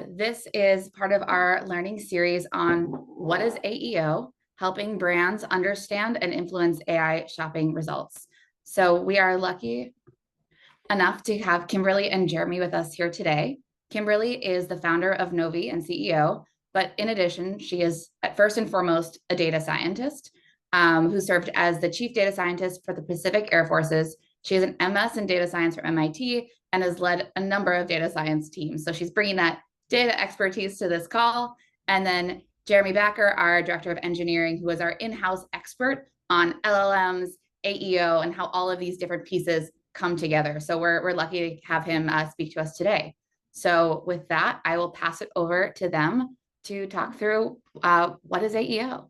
This is part of our learning series on what is AEO, helping brands understand and influence AI shopping results. So we are lucky enough to have Kimberly and Jeremy with us here today. Kimberly is the founder of Novi and CEO, but in addition, she is first and foremost a data scientist who served as the chief data scientist for the Pacific Air Forces. She has an MS in data science from MIT and has led a number of data science teams. So she's bringing that data expertise to this call. And then Jeremy Backer, our director of engineering, who is our in-house expert on LLMs, AEO, and how all of these different pieces come together. So we're lucky to have him speak to us today. So with that, I will pass it over to them to talk through what is AEO.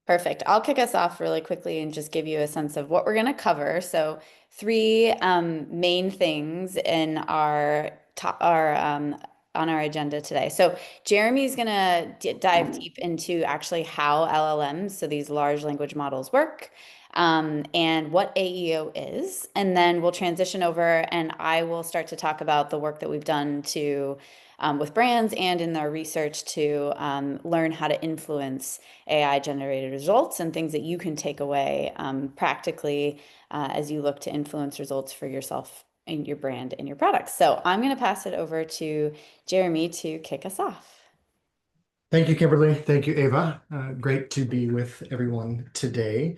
Perfect. I'll kick us off really quickly and just give you a sense of what we're going to cover. So three main things in on our agenda today. So Jeremy's going to dive deep into actually how LLMs, so these large language models, work, and what AEO is. And then we'll transition over and I will start to talk about the work that we've done to with brands and in our research to learn how to influence AI generated results and things that you can take away practically as you look to influence results for yourself and your brand and your products. So I'm going to pass it over to Jeremy to kick us off. Thank you, Kimberly. Thank you, Ava. Great to be with everyone today.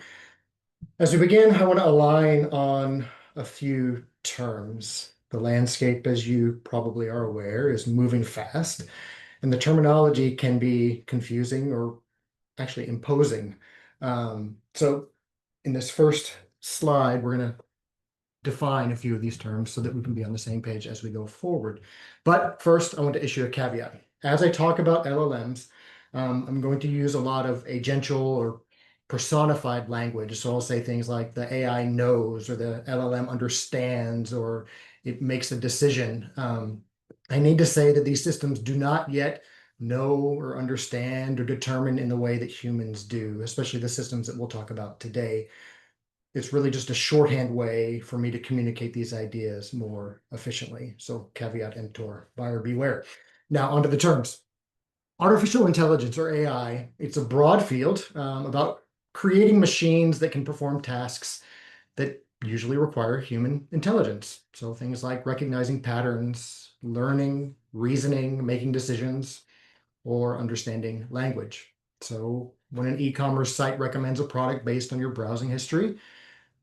As we begin, I want to align on a few terms. The landscape, as you probably are aware, is moving fast, and the terminology can be confusing or actually imposing. So in this first slide, we're going to define a few of these terms so that we can be on the same page as we go forward. But first, I want to issue a caveat. As I talk about LLMs, I'm going to use a lot of agential or personified language. So I'll say things like the AI knows, or the LLM understands, or it makes a decision. I need to say that these systems do not yet know or understand or determine in the way that humans do, especially the systems that we'll talk about today. It's really just a shorthand way for me to communicate these ideas more efficiently. So caveat emptor, buyer beware. Now onto the terms. Artificial intelligence, or AI, it's a broad field about creating machines that can perform tasks that usually require human intelligence. So things like recognizing patterns, learning, reasoning, making decisions, or understanding language. So when an e-commerce site recommends a product based on your browsing history,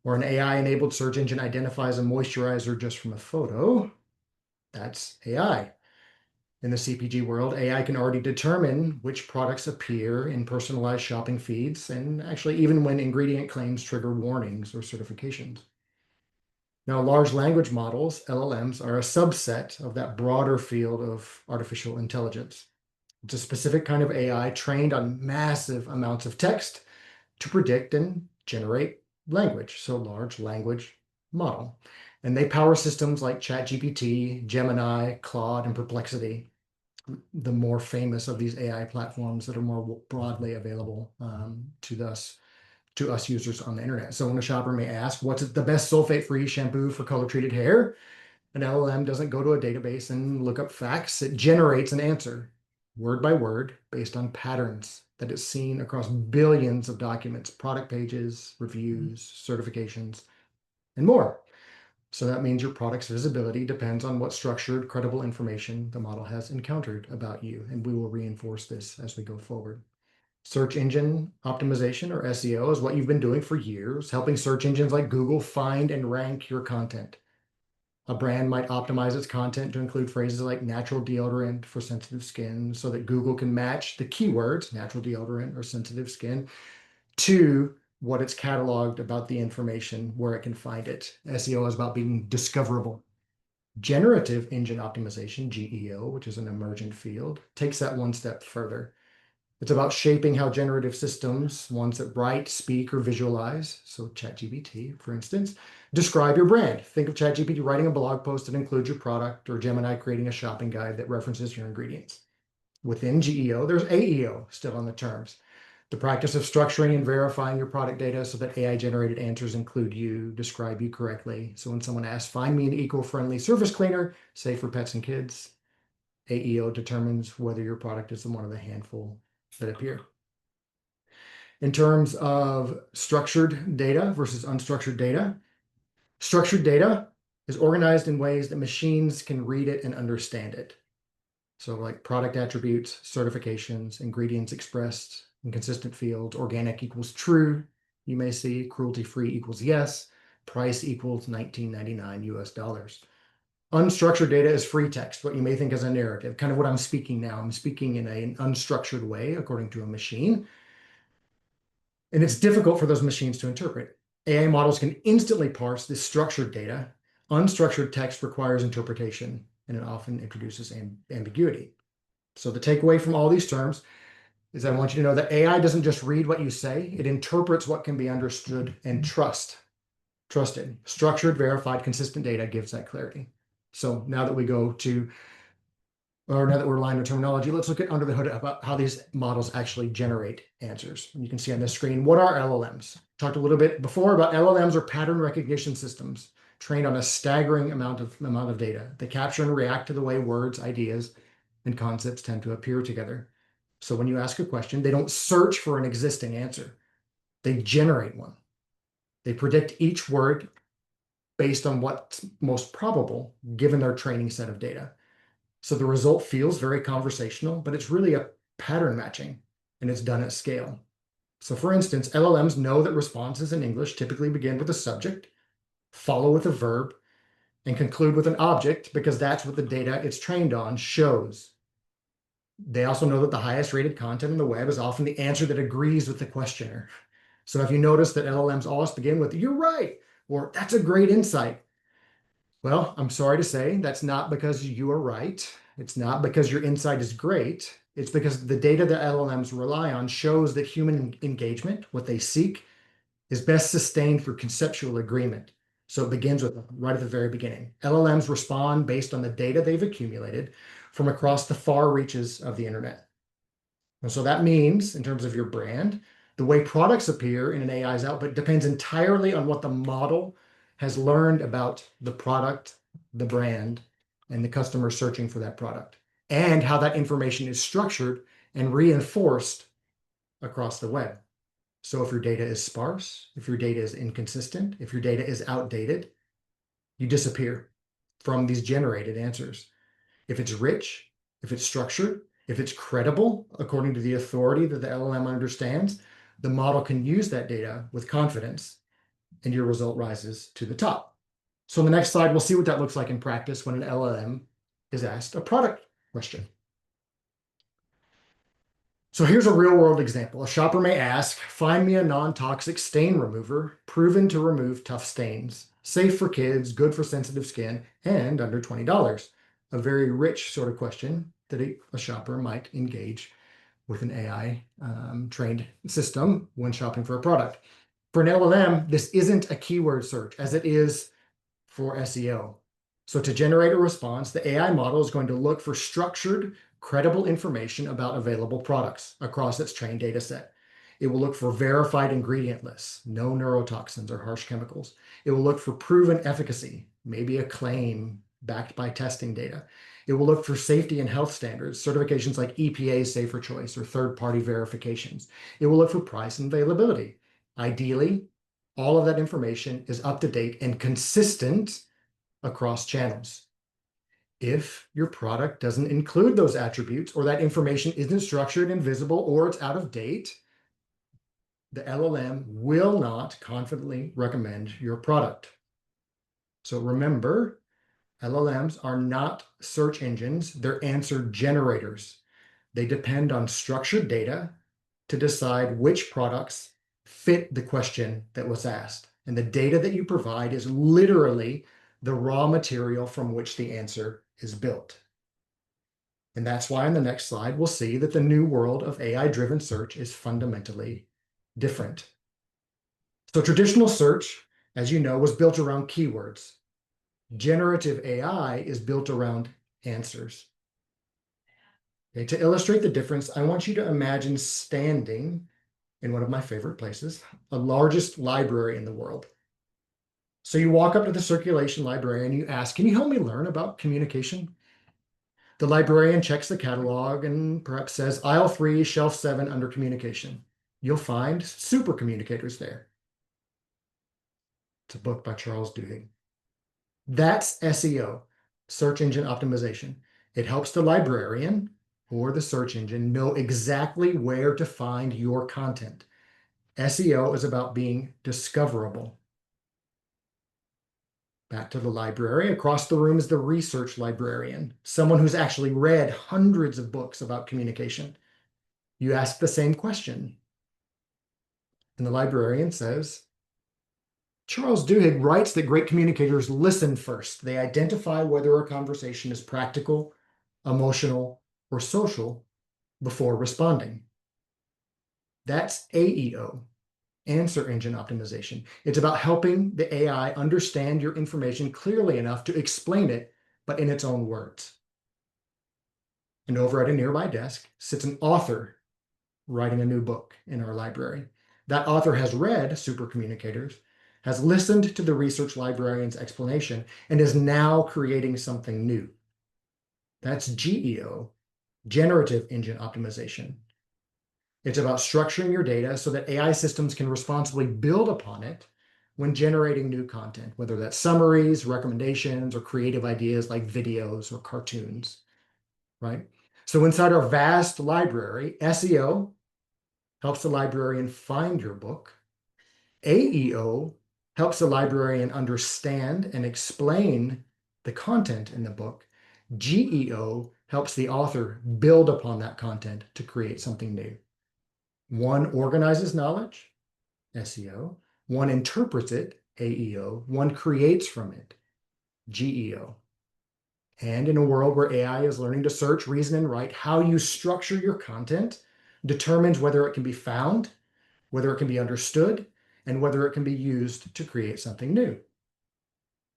or an AI-enabled search engine identifies a moisturizer just from a photo, that's AI. In the CPG world, AI can already determine which products appear in personalized shopping feeds, and actually even when ingredient claims trigger warnings or certifications. Now, large language models, LLMs, are a subset of that broader field of artificial intelligence. It's a specific kind of AI trained on massive amounts of text to predict and generate language, so large language model. And they power systems like ChatGPT, Gemini, Claude, and Perplexity, the more famous of these AI platforms that are more broadly available to us users on the internet. So when a shopper may ask, what's the best sulfate-free shampoo for color-treated hair? An LLM doesn't go to a database and look up facts. It generates an answer, word by word, based on patterns that it's seen across billions of documents, product pages, reviews, certifications, and more. So that means your product's visibility depends on what structured, credible information the model has encountered about you, and we will reinforce this as we go forward. Search engine optimization, or SEO, is what you've been doing for years, helping search engines like Google find and rank your content. A brand might optimize its content to include phrases like natural deodorant for sensitive skin so that Google can match the keywords, natural deodorant or sensitive skin, to what it's cataloged about the information where it can find it. SEO is about being discoverable. Generative engine optimization, GEO, which is an emergent field, takes that one step further. It's about shaping how generative systems, ones that write, speak, or visualize, so ChatGPT, for instance, describe your brand. Think of ChatGPT writing a blog post that includes your product, or Gemini creating a shopping guide that references your ingredients. Within GEO, there's AEO still on the terms. The practice of structuring and verifying your product data so that AI-generated answers include you, describe you correctly. So when someone asks, find me an eco-friendly surface cleaner, safe for pets and kids, AEO determines whether your product is one of the handful that appear. In terms of structured data versus unstructured data, structured data is organized in ways that machines can read it and understand it. So like product attributes, certifications, ingredients expressed in consistent fields, organic equals true. You may see cruelty-free equals yes, price equals $19.99 US. Unstructured data is free text, what you may think is a narrative, kind of what I'm speaking now. I'm speaking in an unstructured way according to a machine. And it's difficult for those machines to interpret. AI models can instantly parse this structured data. Unstructured text requires interpretation, and it often introduces ambiguity. So the takeaway from all these terms is I want you to know that AI doesn't just read what you say, it interprets what can be understood and trusted. Structured, verified, consistent data gives that clarity. So now that we're aligned with terminology, let's look at under the hood about how these models actually generate answers. And you can see on this screen, what are LLMs? Talked a little bit before about LLMs are pattern recognition systems trained on a staggering amount of data. They capture and react to the way words, ideas, and concepts tend to appear together. So when you ask a question, they don't search for an existing answer. They generate one. They predict each word based on what's most probable given their training set of data. So the result feels very conversational, but it's really a pattern matching, and it's done at scale. So for instance, LLMs know that responses in English typically begin with a subject, follow with a verb, and conclude with an object because that's what the data it's trained on shows. They also know that the highest rated content on the web is often the answer that agrees with the questioner. So if you notice that LLMs always begin with, "You're right," or "That's a great insight," well, I'm sorry to say that's not because you are right. It's not because your insight is great. It's because the data that LLMs rely on shows that human engagement, what they seek, is best sustained through conceptual agreement. So it begins with right at the very beginning. LLMs respond based on the data they've accumulated from across the far reaches of the internet. And so that means, in terms of your brand, the way products appear in an AI's output depends entirely on what the model has learned about the product, the brand, and the customer searching for that product, and how that information is structured and reinforced across the web. So if your data is sparse, if your data is inconsistent, if your data is outdated, you disappear from these generated answers. If it's rich, if it's structured, if it's credible, according to the authority that the LLM understands, the model can use that data with confidence, and your result rises to the top. So in the next slide, we'll see what that looks like in practice when an LLM is asked a product question. So here's a real world example. A shopper may ask, find me a non-toxic stain remover proven to remove tough stains, safe for kids, good for sensitive skin, and under $20. A very rich sort of question that a shopper might engage with an AI trained system when shopping for a product. For an LLM, this isn't a keyword search as it is for SEO. So to generate a response, the AI model is going to look for structured, credible information about available products across its trained data set. It will look for verified ingredient lists, no neurotoxins or harsh chemicals. It will look for proven efficacy, maybe a claim backed by testing data. It will look for safety and health standards, certifications like EPA Safer Choice or third-party verifications. It will look for price and availability. Ideally, all of that information is up to date and consistent across channels. If your product doesn't include those attributes or that information isn't structured and visible or it's out of date, the LLM will not confidently recommend your product. So remember, LLMs are not search engines, they're answer generators. They depend on structured data to decide which products fit the question that was asked. And the data that you provide is literally the raw material from which the answer is built. And that's why in the next slide, we'll see that the new world of AI-driven search is fundamentally different. So traditional search, as you know, was built around keywords. Generative AI is built around answers. Okay, to illustrate the difference, I want you to imagine standing in one of my favorite places, the largest library in the world. So you walk up to the circulation librarian, you ask, can you help me learn about communication? The librarian checks the catalog and perhaps says, aisle 3, shelf 7 under communication. You'll find Super Communicators there. It's a book by Charles Duhigg. That's SEO, search engine optimization. It helps the librarian or the search engine know exactly where to find your content. SEO is about being discoverable. Back to the library. Across the room is the research librarian, someone who's actually read hundreds of books about communication. You ask the same question, and the librarian says, Charles Duhigg writes that great communicators listen first. They identify whether a conversation is practical, emotional, or social before responding. That's AEO, answer engine optimization. It's about helping the AI understand your information clearly enough to explain it, but in its own words. And over at a nearby desk sits an author writing a new book in our library. That author has read Super Communicators, has listened to the research librarian's explanation, and is now creating something new. That's GEO, generative engine optimization. It's about structuring your data so that AI systems can responsibly build upon it when generating new content, whether that's summaries, recommendations, or creative ideas like videos or cartoons, right? So inside our vast library, SEO helps the librarian find your book. AEO helps the librarian understand and explain the content in the book. GEO helps the author build upon that content to create something new. One organizes knowledge, SEO. One interprets it, AEO. One creates from it, GEO. And in a world where AI is learning to search, reason, and write, how you structure your content determines whether it can be found, whether it can be understood, and whether it can be used to create something new.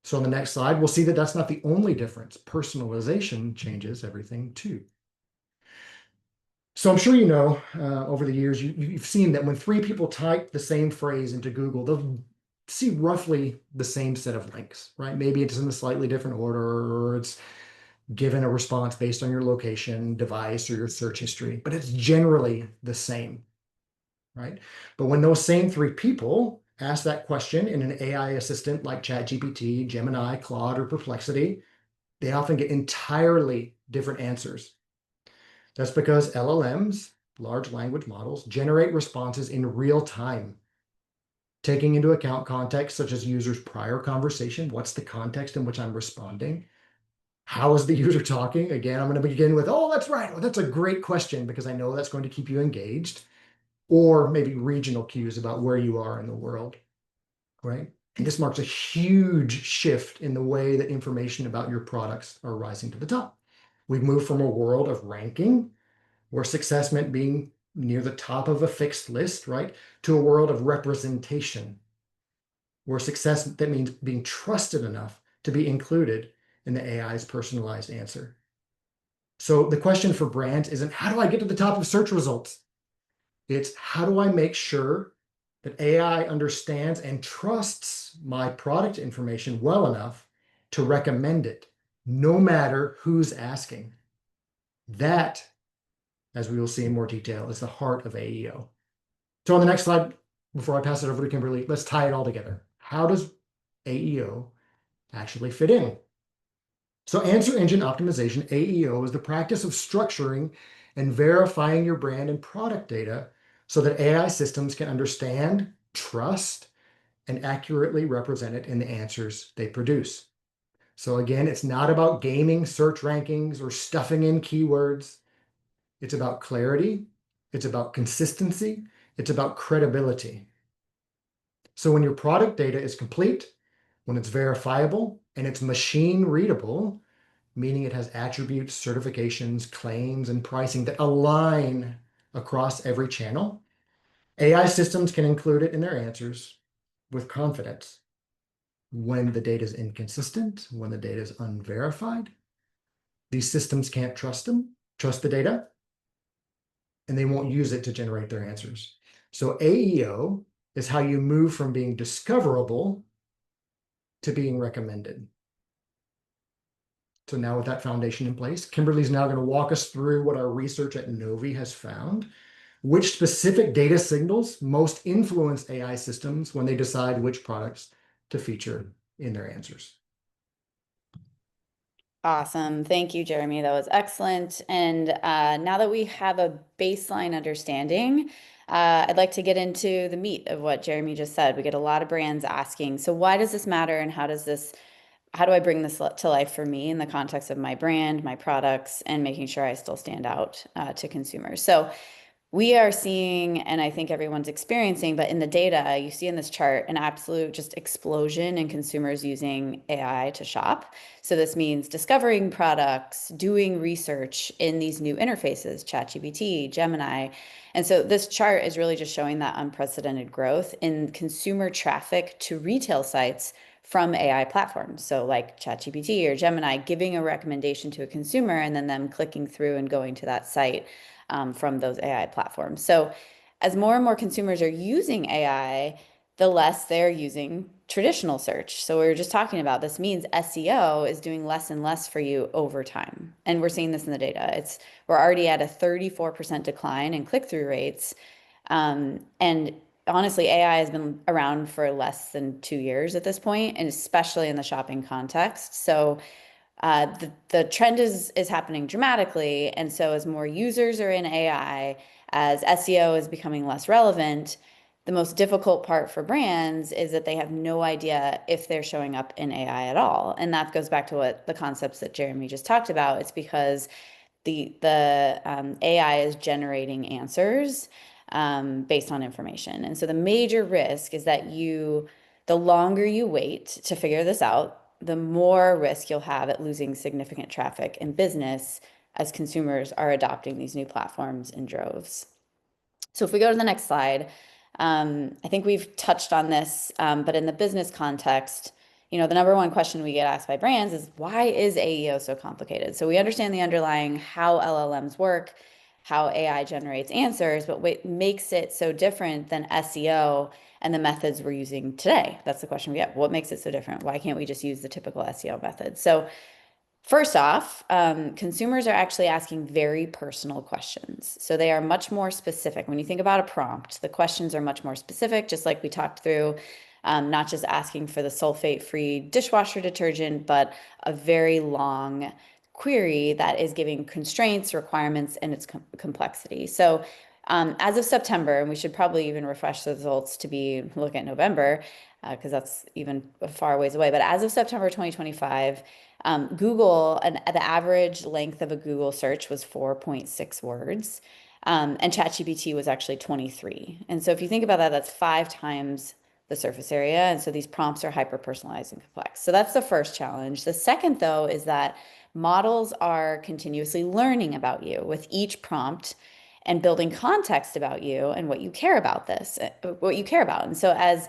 So on the next slide, we'll see that that's not the only difference. Personalization changes everything too. So I'm sure you know, over the years, you've seen that when 3 people type the same phrase into Google, they'll see roughly the same set of links, right? Maybe it's in a slightly different order, or it's given a response based on your location, device, or your search history, but it's generally the same, right? But when those same 3 people ask that question in an AI assistant like ChatGPT, Gemini, Claude, or Perplexity, they often get entirely different answers. That's because LLMs, large language models, generate responses in real time, taking into account context such as users' prior conversation. What's the context in which I'm responding? How is the user talking? Again, I'm going to begin with, oh, that's right. Oh, that's a great question, because I know that's going to keep you engaged. Or maybe regional cues about where you are in the world, right? And this marks a huge shift in the way that information about your products are rising to the top. We've moved from a world of ranking, where success meant being near the top of a fixed list, right, to a world of representation, where success, that means being trusted enough to be included in the AI's personalized answer. So the question for brands isn't, how do I get to the top of search results? It's, how do I make sure that AI understands and trusts my product information well enough to recommend it, no matter who's asking? That, as we will see in more detail, is the heart of AEO. So on the next slide, before I pass it over to Kimberly, let's tie it all together. How does AEO actually fit in? So answer engine optimization, AEO, is the practice of structuring and verifying your brand and product data so that AI systems can understand, trust, and accurately represent it in the answers they produce. So again, it's not about gaming search rankings or stuffing in keywords. It's about clarity. It's about consistency. It's about credibility. So when your product data is complete, when it's verifiable, and it's machine readable, meaning it has attributes, certifications, claims, and pricing that align across every channel, AI systems can include it in their answers with confidence. When the data is inconsistent, when the data is unverified, these systems can't trust the data, and they won't use it to generate their answers. So AEO is how you move from being discoverable to being recommended. So now with that foundation in place, Kimberly's now going to walk us through what our research at Novi has found, which specific data signals most influence AI systems when they decide which products to feature in their answers. Awesome. Thank you, Jeremy. That was excellent. And now that we have a baseline understanding, I'd like to get into the meat of what Jeremy just said. We get a lot of brands asking, so why does this matter and how do I bring this to life for me in the context of my brand, my products, and making sure I still stand out to consumers? So we are seeing, and I think everyone's experiencing, but in the data, you see in this chart an absolute just explosion in consumers using AI to shop. So this means discovering products, doing research in these new interfaces, ChatGPT, Gemini. And so this chart is really just showing that unprecedented growth in consumer traffic to retail sites from AI platforms. So like ChatGPT or Gemini giving a recommendation to a consumer and then them clicking through and going to that site from those AI platforms. So as more and more consumers are using AI, the less they're using traditional search. So we were just talking about this means SEO is doing less and less for you over time. And we're seeing this in the data. We're already at a 34% decline in click-through rates. And honestly, AI has been around for less than 2 years at this point, and especially in the shopping context. So the trend is happening dramatically. And so as more users are in AI, as SEO is becoming less relevant, the most difficult part for brands is that they have no idea if they're showing up in AI at all. And that goes back to what the concepts that Jeremy just talked about. It's because the AI is generating answers based on information. And so the major risk is that the longer you wait to figure this out, the more risk you'll have at losing significant traffic and business as consumers are adopting these new platforms in droves. So if we go to the next slide, I think we've touched on this, but in the business context, the number one question we get asked by brands is, why is AEO so complicated? So we understand the underlying how LLMs work, how AI generates answers, but what makes it so different than SEO and the methods we're using today? That's the question we get. What makes it so different? Why can't we just use the typical SEO method? So first off, consumers are actually asking very personal questions. So they are much more specific. When you think about a prompt, the questions are much more specific, just like we talked through, not just asking for the sulfate-free dishwasher detergent, but a very long query that is giving constraints, requirements, and its complexity. So as of September, and we should probably even refresh the results to look at November, because that's even a far ways away. But as of September 2025, Google, the average length of a Google search was 4.6 words, and ChatGPT was actually 23. And so if you think about that, that's 5 times the surface area. And so these prompts are hyper personalized and complex. So that's the first challenge. The second, though, is that models are continuously learning about you with each prompt and building context about you and what you care about what you care about. And so as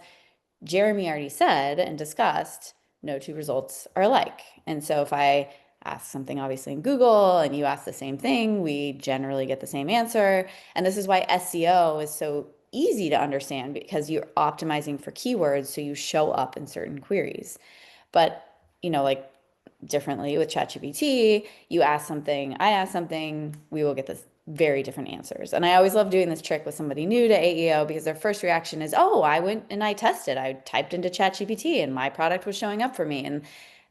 Jeremy already said and discussed, no two results are alike. And so if I ask something obviously in Google and you ask the same thing, we generally get the same answer. And this is why SEO is so easy to understand, because you're optimizing for keywords so you show up in certain queries. But, like differently with ChatGPT, you ask something, I ask something, we will get this very different answers. And I always love doing this trick with somebody new to AEO, because their first reaction is, oh, I went and I tested. I typed into ChatGPT and my product was showing up for me.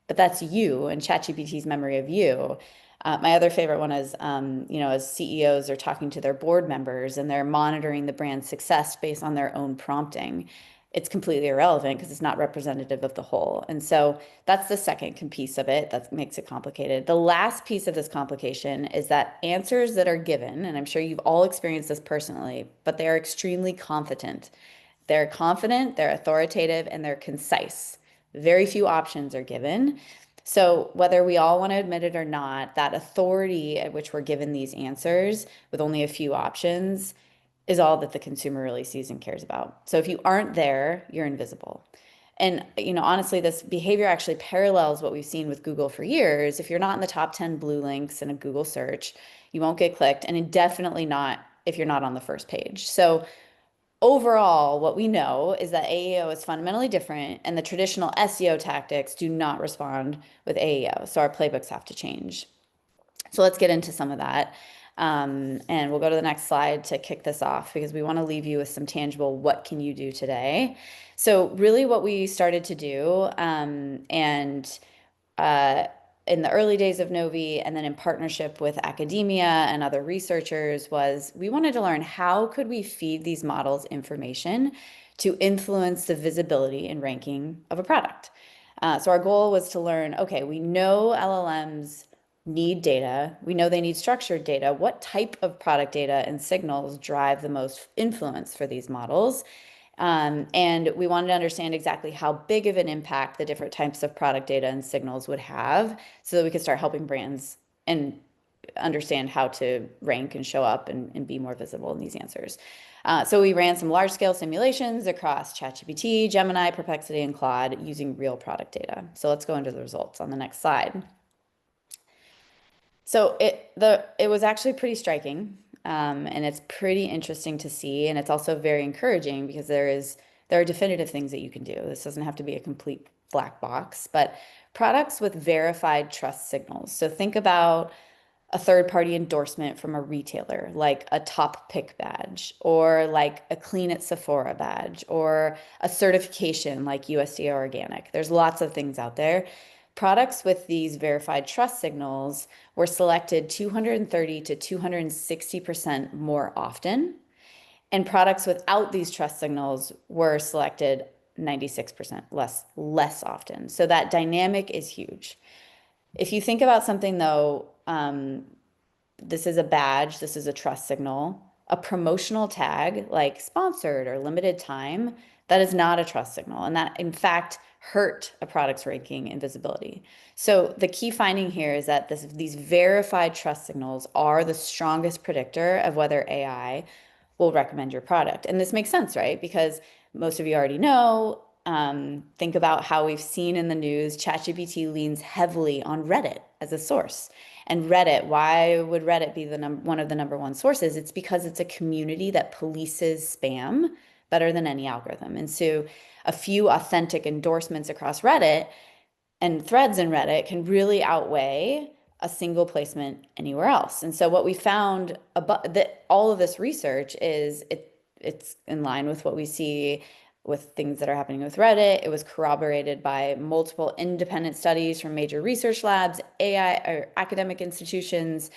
But that's you and ChatGPT's memory of you. My other favorite one is, as CEOs are talking to their board members and they're monitoring the brand's success based on their own prompting, it's completely irrelevant because it's not representative of the whole. And so that's the second piece of it that makes it complicated. The last piece of this complication is that answers that are given, and I'm sure you've all experienced this personally, but they are extremely confident. They're confident, they're authoritative, and they're concise. Very few options are given. So whether we all want to admit it or not, that authority at which we're given these answers with only a few options is all that the consumer really sees and cares about. So if you aren't there, you're invisible. And, honestly, this behavior actually parallels what we've seen with Google for years. If you're not in the top 10 blue links in a Google search, you won't get clicked, and definitely not if you're not on the first page. So overall, what we know is that AEO is fundamentally different, and the traditional SEO tactics do not respond with AEO. So our playbooks have to change. So let's get into some of that. And we'll go to the next slide to kick this off because we want to leave you with some tangible, what can you do today? So really what we started to do, in the early days of Novi and then in partnership with academia and other researchers, was we wanted to learn how could we feed these models information to influence the visibility and ranking of a product. So our goal was to learn, okay, we know LLMs need data. We know they need structured data. What type of product data and signals drive the most influence for these models? And we wanted to understand exactly how big of an impact the different types of product data and signals would have so that we could start helping brands and understand how to rank and show up and be more visible in these answers. So we ran some large-scale simulations across ChatGPT, Gemini, Perplexity, and Claude using real product data. So let's go into the results on the next slide. So it was actually pretty striking, and it's pretty interesting to see, and it's also very encouraging because there are definitive things that you can do. This doesn't have to be a complete black box, but products with verified trust signals. So think about a third-party endorsement from a retailer, like a top pick badge, or like a clean at Sephora badge, or a certification like USDA organic. There's lots of things out there. Products with these verified trust signals were selected 230 to 260% more often, and products without these trust signals were selected 96% less often. So that dynamic is huge. If you think about something though, this is a badge, this is a trust signal, a promotional tag like sponsored or limited time, that is not a trust signal. And that in fact hurt a product's ranking and visibility. So the key finding here is that these verified trust signals are the strongest predictor of whether AI will recommend your product. And this makes sense, right? Because most of you already know, think about how we've seen in the news, ChatGPT leans heavily on Reddit as a source. And Reddit, why would Reddit be one of the number one sources? It's because it's a community that polices spam better than any algorithm. And so a few authentic endorsements across Reddit and threads in Reddit can really outweigh a single placement anywhere else. And so what we found about that all of this research is it's in line with what we see with things that are happening with Reddit. It was corroborated by multiple independent studies from major research labs, AI or academic institutions.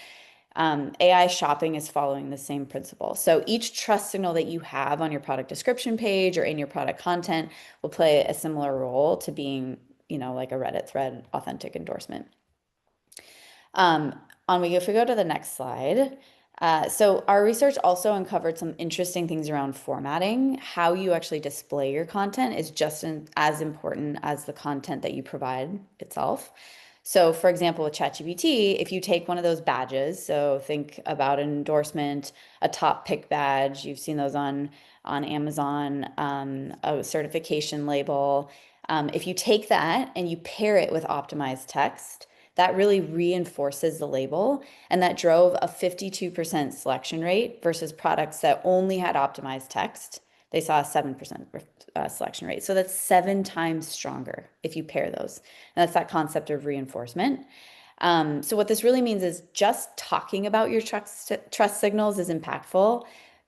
AI shopping is following the same principle. So each trust signal that you have on your product description page or in your product content will play a similar role to being, like a Reddit thread authentic endorsement. If we go to the next slide. So our research also uncovered some interesting things around formatting. How you actually display your content is just as important as the content that you provide itself. So for example, with ChatGPT, if you take one of those badges, so think about an endorsement, a top pick badge, you've seen those on Amazon, a certification label. If you take that and you pair it with optimized text, that really reinforces the label, and that drove a 52% selection rate versus products that only had optimized text. They saw a 7% selection rate. So that's 7 times stronger if you pair those. And that's that concept of reinforcement. So what this really means is just talking about your trust signals is impactful,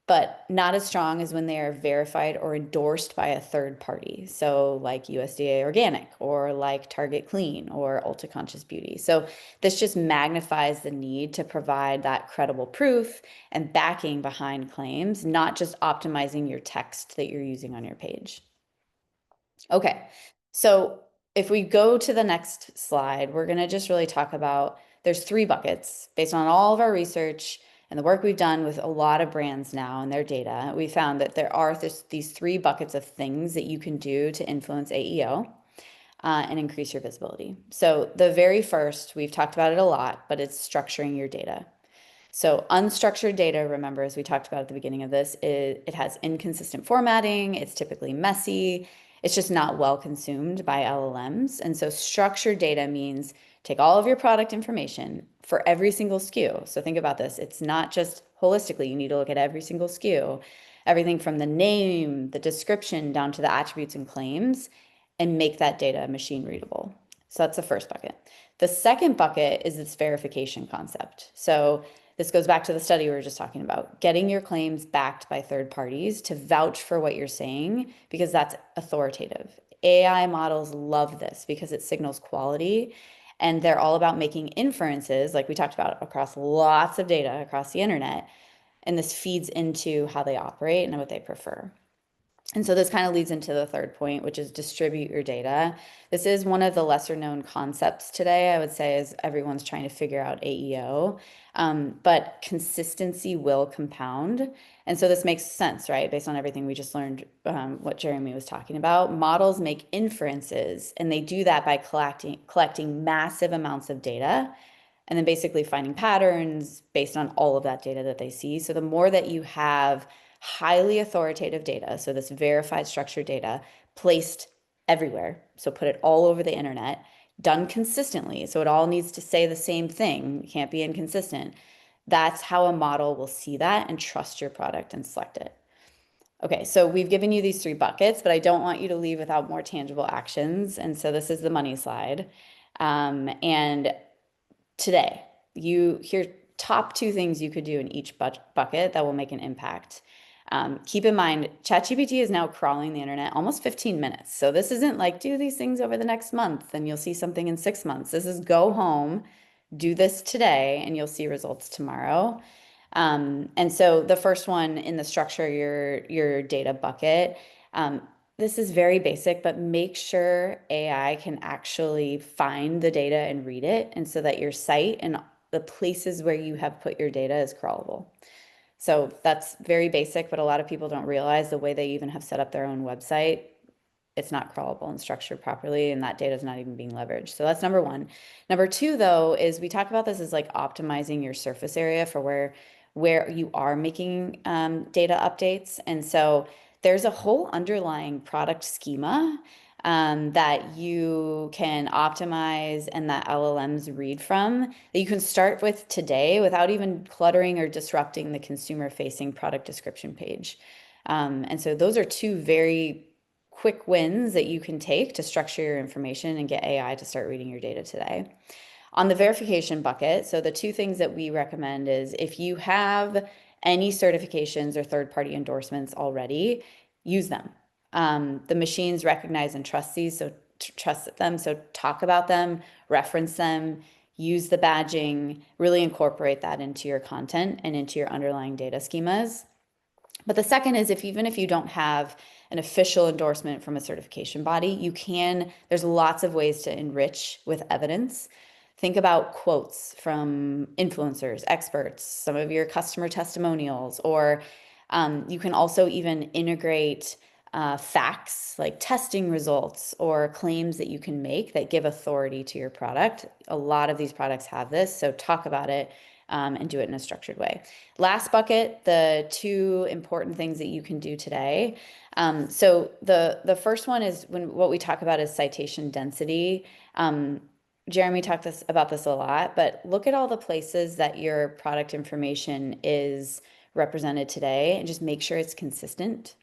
but not as strong as when they are verified or endorsed by a third party. So like USDA Organic or like Target Clean or Ultra Conscious Beauty. So this just magnifies the need to provide that credible proof and backing behind claims, not just optimizing your text that you're using on your page. Okay, so if we go to the next slide, we're going to just really talk about, there's 3 buckets based on all of our research and the work we've done with a lot of brands now and their data. We found that there are these 3 buckets of things that you can do to influence AEO and increase your visibility. So the very first, we've talked about it a lot, but it's structuring your data. So unstructured data, remember, as we talked about at the beginning of this, it has inconsistent formatting. It's typically messy. It's just not well consumed by LLMs. And so structured data means take all of your product information for every single SKU. So think about this. It's not just holistically. You need to look at every single SKU. everything from the name, the description, down to the attributes and claims, and make that data machine readable. So that's the first bucket. The second bucket is this verification concept. So this goes back to the study we were just talking about, getting your claims backed by third parties to vouch for what you're saying, because that's authoritative. AI models love this because it signals quality, and they're all about making inferences, like we talked about, across lots of data across the internet. And this feeds into how they operate and what they prefer. And so this kind of leads into the third point, which is distribute your data. This is one of the lesser known concepts today, I would say, as everyone's trying to figure out AEO. But consistency will compound. And so this makes sense, right? Based on everything we just learned, what Jeremy was talking about. Models make inferences, and they do that by collecting massive amounts of data, and then basically finding patterns based on all of that data that they see. So the more that you have highly authoritative data, so this verified structured data placed everywhere, so put it all over the internet, done consistently, so it all needs to say the same thing, you can't be inconsistent. That's how a model will see that and trust your product and select it. Okay, so we've given you these 3 buckets, but I don't want you to leave without more tangible actions. And so this is the money slide. And today, here top 2 things you could do in each bucket that will make an impact. Keep in mind, ChatGPT is now crawling the internet almost 15 minutes. So this isn't like do these things over the next month and you'll see something in 6 months. This is go home, do this today, and you'll see results tomorrow. And so the first one in the structure your data bucket, this is very basic, but make sure AI can actually find the data and read it, and so that your site and the places where you have put your data is crawlable. So that's very basic, but a lot of people don't realize the way they even have set up their own website, it's not crawlable and structured properly, and that data is not even being leveraged. So that's number 1. Number 2, though, is we talk about this as like optimizing your surface area for where you are making data updates. And so there's a whole underlying product schema that you can optimize and that LLMs read from, that you can start with today without even cluttering or disrupting the consumer-facing product description page. And so those are 2 very quick wins that you can take to structure your information and get AI to start reading your data today. On the verification bucket, so the 2 things that we recommend is if you have any certifications or third-party endorsements already, use them. The machines recognize and trust these, so trust them. So talk about them, reference them, use the badging, really incorporate that into your content and into your underlying data schemas. But the second is even if you don't have an official endorsement from a certification body, there's lots of ways to enrich with evidence. Think about quotes from influencers, experts, some of your customer testimonials, or you can also even integrate facts like testing results or claims that you can make that give authority to your product. A lot of these products have this, so talk about it and do it in a structured way. Last bucket, the 2 important things that you can do today. So the first one is what we talk about is citation density. Jeremy talked about this a lot, but look at all the places that your product information is represented today and just make sure it's consistent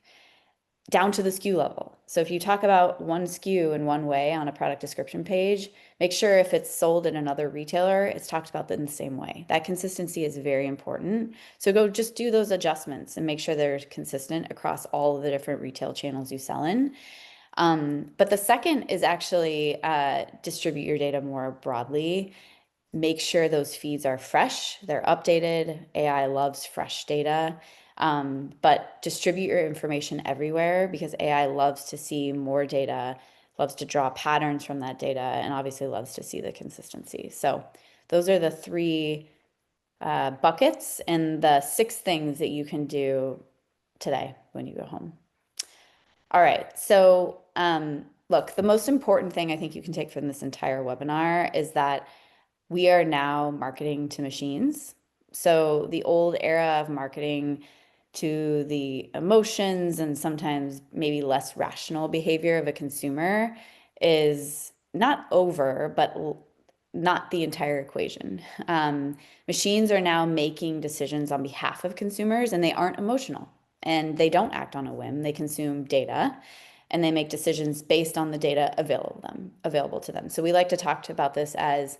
down to the SKU level. So if you talk about one SKU in one way on a product description page, make sure if it's sold in another retailer, it's talked about in the same way. That consistency is very important. So go just do those adjustments and make sure they're consistent across all of the different retail channels you sell in. But the second is actually distribute your data more broadly. Make sure those feeds are fresh, they're updated. AI loves fresh data. But distribute your information everywhere, because AI loves to see more data, loves to draw patterns from that data, and obviously loves to see the consistency. So those are the 3 buckets and the 6 things that you can do today when you go home. All right, so look, the most important thing I think you can take from this entire webinar is that we are now marketing to machines. So the old era of marketing to the emotions and sometimes maybe less rational behavior of a consumer is not over, but not the entire equation. Machines are now making decisions on behalf of consumers, and they aren't emotional. and they don't act on a whim. They consume data and they make decisions based on the data available to them. So we like to talk about this as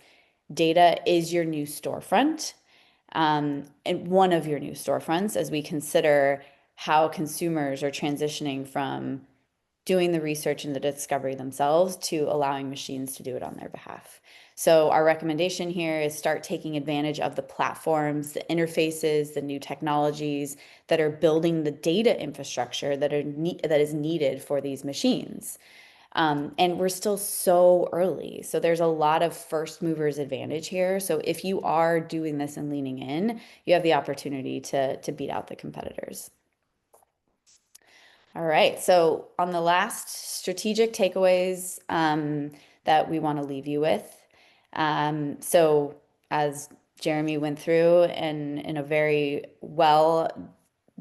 data is your new storefront, and one of your new storefronts as we consider how consumers are transitioning from doing the research and the discovery themselves to allowing machines to do it on their behalf. So our recommendation here is start taking advantage of the platforms, the interfaces, the new technologies that are building the data infrastructure that is needed for these machines. And we're still so early. So there's a lot of first movers advantage here. So if you are doing this and leaning in, you have the opportunity to beat out the competitors. All right. So on the last strategic takeaways that we want to leave you with. So as Jeremy went through and in a very well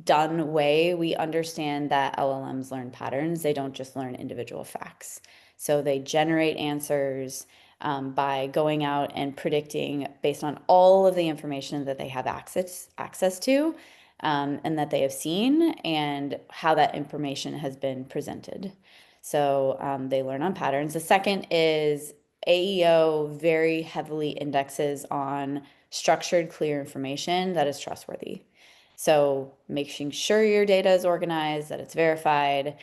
done way, we understand that LLMs learn patterns. They don't just learn individual facts. So they generate answers by going out and predicting based on all of the information that they have access to and that they have seen and how that information has been presented. So they learn on patterns. The second is AEO very heavily indexes on structured, clear information that is trustworthy. So making sure your data is organized, that it's verified,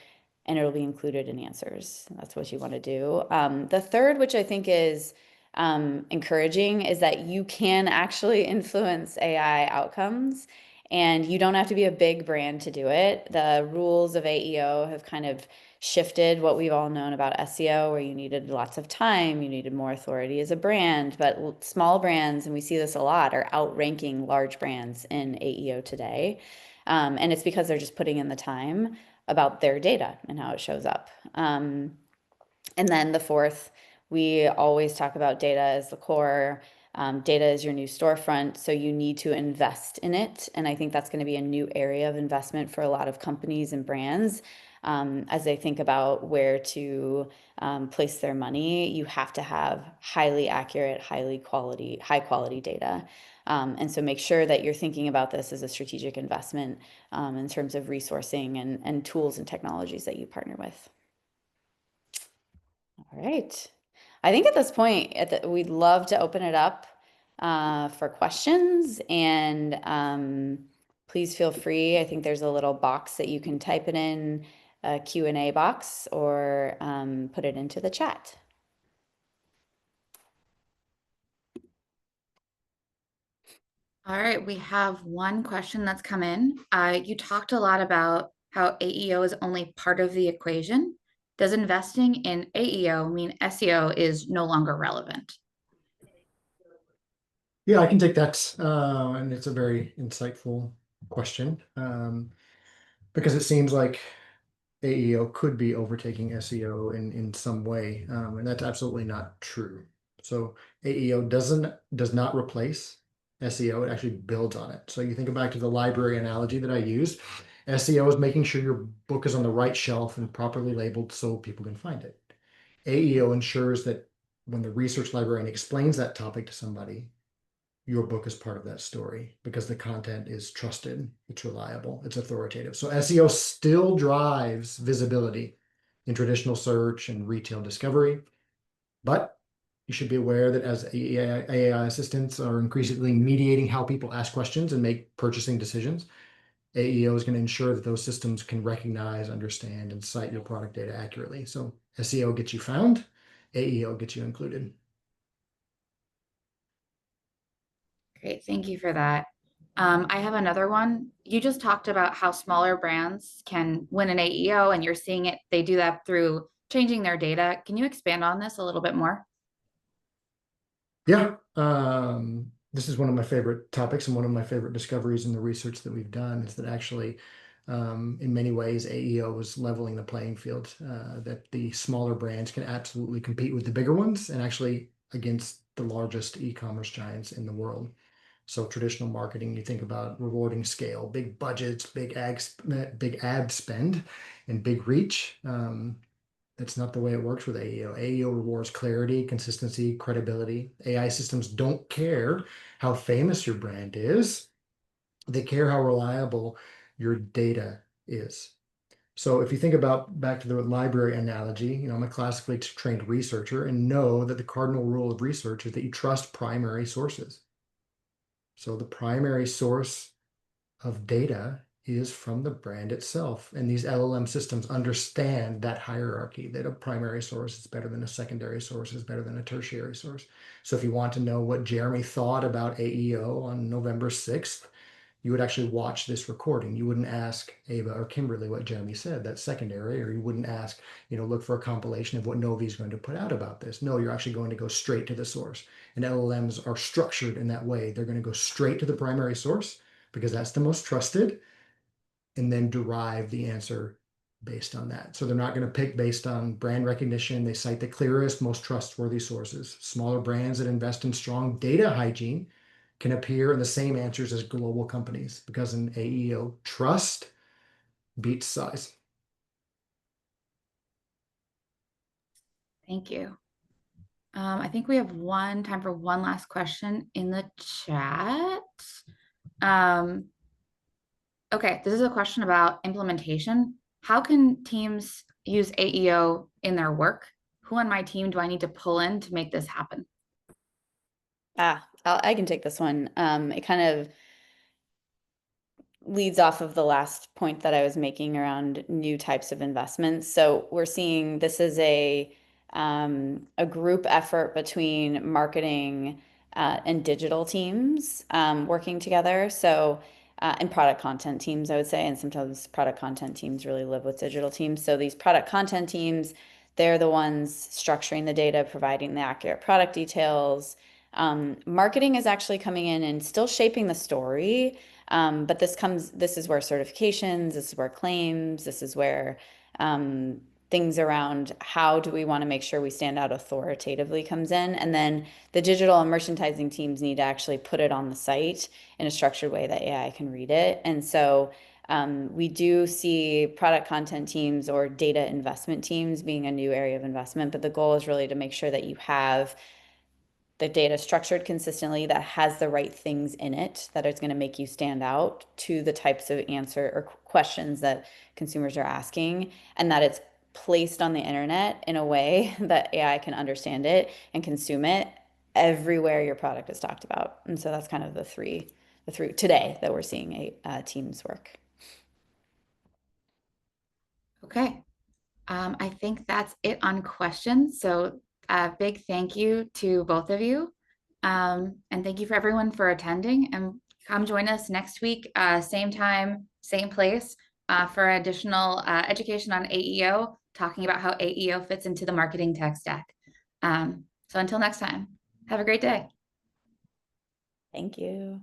and it'll be included in answers. That's what you want to do. The third, which I think is encouraging, is that you can actually influence AI outcomes. And you don't have to be a big brand to do it. The rules of AEO have kind of shifted what we've all known about SEO, where you needed lots of time, you needed more authority as a brand. But small brands, and we see this a lot, are outranking large brands in AEO today. And it's because they're just putting in the time about their data and how it shows up. And then the fourth, we always talk about data as the core. Data is your new storefront, so you need to invest in it. And I think that's going to be a new area of investment for a lot of companies and brands. As they think about where to place their money, you have to have highly accurate, high quality data. And so make sure that you're thinking about this as a strategic investment in terms of resourcing and tools and technologies that you partner with. All right. I think at this point, we'd love to open it up for questions, and please feel free. I think there's a little box that you can type it in, a Q&A box, or put it into the chat. All right, we have one question that's come in. You talked a lot about how AEO is only part of the equation. Does investing in AEO mean SEO is no longer relevant? Yeah, I can take that. And it's a very insightful question because it seems like AEO could be overtaking SEO in some way, and that's absolutely not true. So AEO does not replace SEO; it actually builds on it. So you think back to the library analogy that I used. SEO is making sure your book is on the right shelf and properly labeled so people can find it. AEO ensures that when the research librarian explains that topic to somebody, your book is part of that story because the content is trusted, it's reliable, it's authoritative. So SEO still drives visibility in traditional search and retail discovery, but you should be aware that as AI assistants are increasingly mediating how people ask questions and make purchasing decisions, AEO is going to ensure that those systems can recognize, understand, and cite your product data accurately. So SEO gets you found, AEO gets you included. Great, thank you for that. I have another one. You just talked about how smaller brands can win an AEO, and you're seeing it, they do that through changing their data. Can you expand on this a little bit more? Yeah, this is one of my favorite topics and one of my favorite discoveries in the research that we've done is that actually, in many ways, AEO is leveling the playing field, that the smaller brands can absolutely compete with the bigger ones and actually against the largest e-commerce giants in the world. So traditional marketing, you think about rewarding scale, big budgets, big ad spend, and big reach. That's not the way it works with AEO. AEO rewards clarity, consistency, credibility. AI systems don't care how famous your brand is. They care how reliable your data is. So if you think about back to the library analogy, I'm a classically trained researcher and know that the cardinal rule of research is that you trust primary sources. So the primary source of data is from the brand itself. And these LLM systems understand that hierarchy, that a primary source is better than a secondary source, is better than a tertiary source. So if you want to know what Jeremy thought about AEO on November 6th, you would actually watch this recording. You wouldn't ask Ava or Kimberly what Jeremy said, that's secondary, or you wouldn't ask, look for a compilation of what Novi is going to put out about this. No, you're actually going to go straight to the source. And LLMs are structured in that way. They're going to go straight to the primary source because that's the most trusted, and then derive the answer based on that. So they're not going to pick based on brand recognition. They cite the clearest, most trustworthy sources. Smaller brands that invest in strong data hygiene can appear in the same answers as global companies because in AEO, trust beats size. Thank you. I think we have time for one last question in the chat. Okay, this is a question about implementation. How can teams use AEO in their work? Who on my team do I need to pull in to make this happen? I can take this one. It kind of leads off of the last point that I was making around new types of investments. So we're seeing this is a group effort between marketing and digital teams working together. So and product content teams, I would say, and sometimes product content teams really live with digital teams. So these product content teams, they're the ones structuring the data, providing the accurate product details. Marketing is actually coming in and still shaping the story. But this is where certifications, this is where claims, this is where things around how do we want to make sure we stand out authoritatively comes in. And then the digital and merchandising teams need to actually put it on the site in a structured way that AI can read it. And so we do see product content teams or data investment teams being a new area of investment, but the goal is really to make sure that you have the data structured consistently that has the right things in it that is going to make you stand out to the types of answer or questions that consumers are asking, and that it's placed on the internet in a way that AI can understand it and consume it everywhere your product is talked about. And so that's kind of the three today that we're seeing teams work. Okay. I think that's it on questions. So a big thank you to both of you. And thank you for everyone for attending, and come join us next week, same time, same place, for additional education on AEO, talking about how AEO fits into the marketing tech stack. So until next time, have a great day. Thank you.